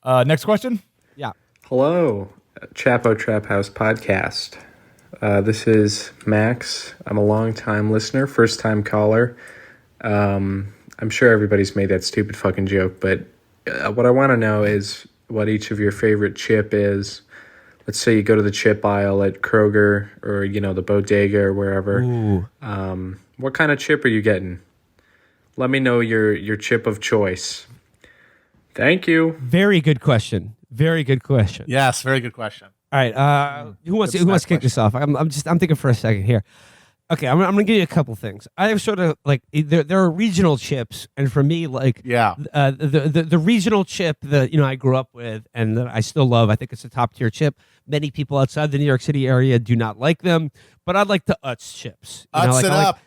Next question. Yeah. Hello, Chapo Trap House podcast. This is Max. I'm a long-time listener, first-time caller. I'm sure everybody's made that stupid fucking joke, but what I want to know is what each of your favorite chip is. Let's say you go to the chip aisle at Kroger or, the bodega or wherever. Ooh. What kind of chip are you getting? Let me know your chip of choice. Thank you. Very good question. Very good question. Yes, very good question. All right. Who wants to kick this off? I'm thinking for a second here. Okay, I'm gonna give you a couple things. I have sort of like there are regional chips, and for me, the regional chip that I grew up with and that I still love. I think it's a top tier chip. Many people outside the New York City area do not like them, but I like the Utz chips. Utz it up.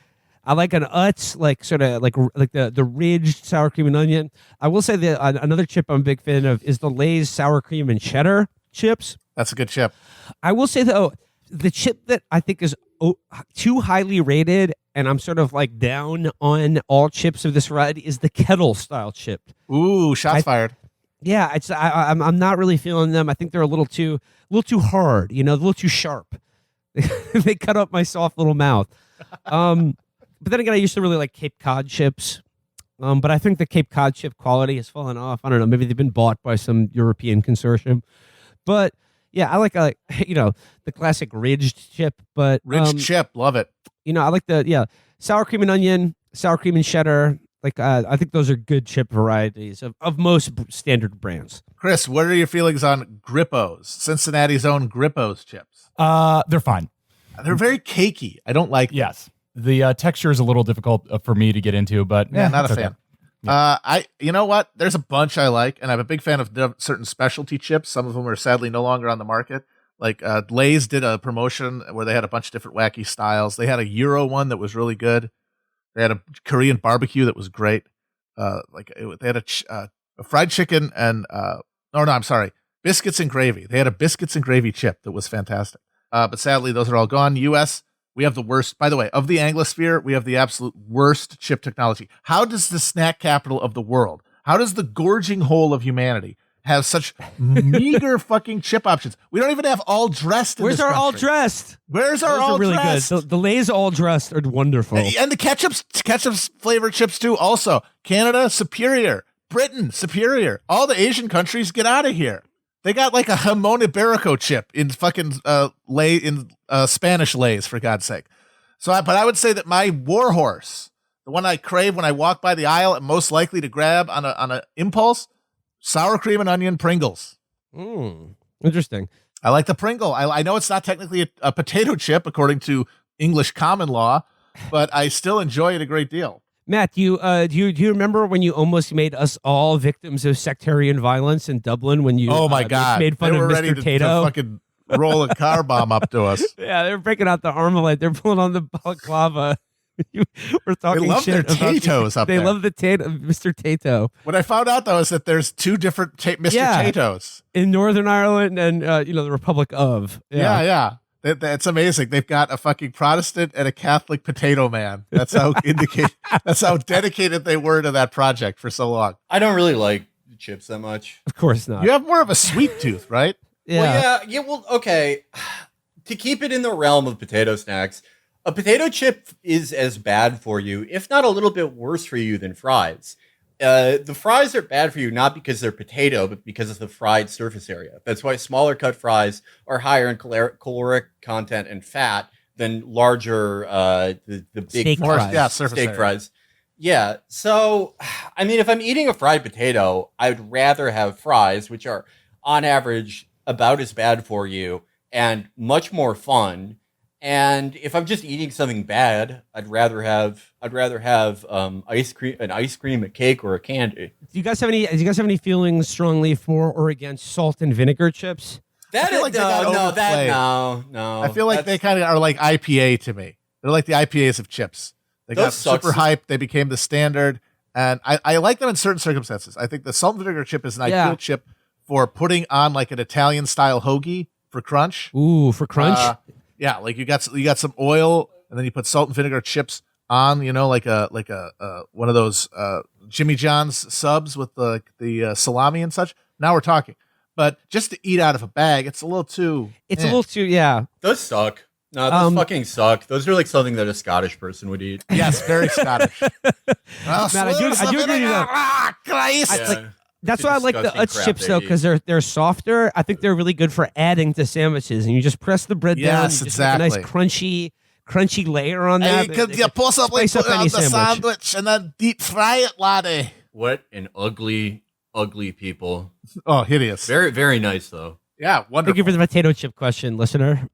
I like an Utz, like sort of like the ridged sour cream and onion. I will say that another chip I'm a big fan of is the Lay's sour cream and cheddar chips. That's a good chip. I will say though, the chip that I think is too highly rated, and I'm sort of like down on all chips of this variety, is the kettle style chip. Ooh, shots fired. Yeah, I'm not really feeling them. I think they're a little too hard. A little too sharp. They cut up my soft little mouth. But then again, I used to really like Cape Cod chips. But I think the Cape Cod chip quality has fallen off. I don't know. Maybe they've been bought by some European consortium. But yeah, I like the classic ridged chip. But Ridged chip, love it. I like the sour cream and onion, sour cream and cheddar. Like I think those are good chip varieties of most standard brands. Chris, what are your feelings on Grippos? Cincinnati's own Grippos chips. They're fine. They're very cakey. I don't like them. Yes. The texture is a little difficult for me to get into, but not a okay. fan. You know what? There's a bunch I like, and I'm a big fan of certain specialty chips. Some of them are sadly no longer on the market. Like Lay's did a promotion where they had a bunch of different wacky styles. They had a Euro one that was really good. They had a Korean barbecue that was great. They had a fried chicken and biscuits and gravy. They had a biscuits and gravy chip that was fantastic. But sadly, those are all gone. U.S. We have the worst, by the way, of the Anglosphere, we have the absolute worst chip technology. How does the snack capital of the world, how does the gorging hole of humanity have such meager fucking chip options? We don't even have all dressed in Where's this our all country. dressed? Where's our all really dressed? good. The Lay's all dressed are wonderful. And the ketchup's flavored chips too also. Canada, superior. Britain, superior. All the Asian countries, get out of here. They got like a jamon iberico chip in fucking Spanish Lays, for God's sake. But I would say that my warhorse, the one I crave when I walk by the aisle and most likely to grab on a impulse, sour cream and onion Pringles. Interesting. I like the Pringle. I know it's not technically a potato chip according to English common law, but I still enjoy it a great deal. Matt, do you remember when you almost made us all victims of sectarian violence in Dublin when you oh my God made fun they of were Mr. ready Tato? to fucking roll a car bomb up to us. Yeah, they're breaking out the Armalite. They're pulling on the balaclava. We're talking They love shit their about Tatos up They there. love the Mr. Tato. What I found out though is that there's two different Mr. Tatos in Northern Ireland and the Republic of. Yeah. That's amazing. They've got a fucking Protestant and a Catholic potato man. That's how that's how dedicated they were to that project for so long. I don't really like chips that much. Of course not. You have more of a sweet tooth, right? Yeah. Well, okay. To keep it in the realm of potato snacks, a potato chip is as bad for you, if not a little bit worse for you than fries. The fries are bad for you, not because they're potato, but because of the fried surface area. That's why smaller cut fries are higher in caloric content and fat than larger, the big steak fries. Steak fries. Yeah. So, I mean, if I'm eating a fried potato, I'd rather have fries, which are on average about as bad for you and much more fun. And if I'm just eating something bad, I'd rather have ice cream, a cake, or a candy. Do you guys have any feelings strongly for or against salt and vinegar chips? No. I feel like they kind of are like IPA to me. They're like the IPAs of chips. They got super hyped. They became the standard, and I like them in certain circumstances. I think the salt and vinegar chip is an ideal chip for putting on like an Italian style hoagie for crunch. Ooh, for crunch. Yeah, like you got some oil, and then you put salt and vinegar chips on. Like a one of those Jimmy John's subs with the salami and such. Now we're talking. But just to eat out of a bag, it's a little too. It's a little too, yeah. Those suck. No, those fucking suck. Those are like something that a Scottish person would eat. Yes, very Scottish. Well, Man, I do agree with that. Christ. Yeah. That's It's a why I like the disgusting Utz crap chips they though, eat. because they're softer. I think they're really good for adding to sandwiches, and you just press the bread down. Yes, You just make a nice exactly. crunchy layer on that. Hey, could you possibly spice put up it any on the sandwich. sandwich and then deep fry it, laddie? What an ugly people. Oh, hideous. Very, very nice though. Yeah, wonderful. Thank you for the potato chip question, listener.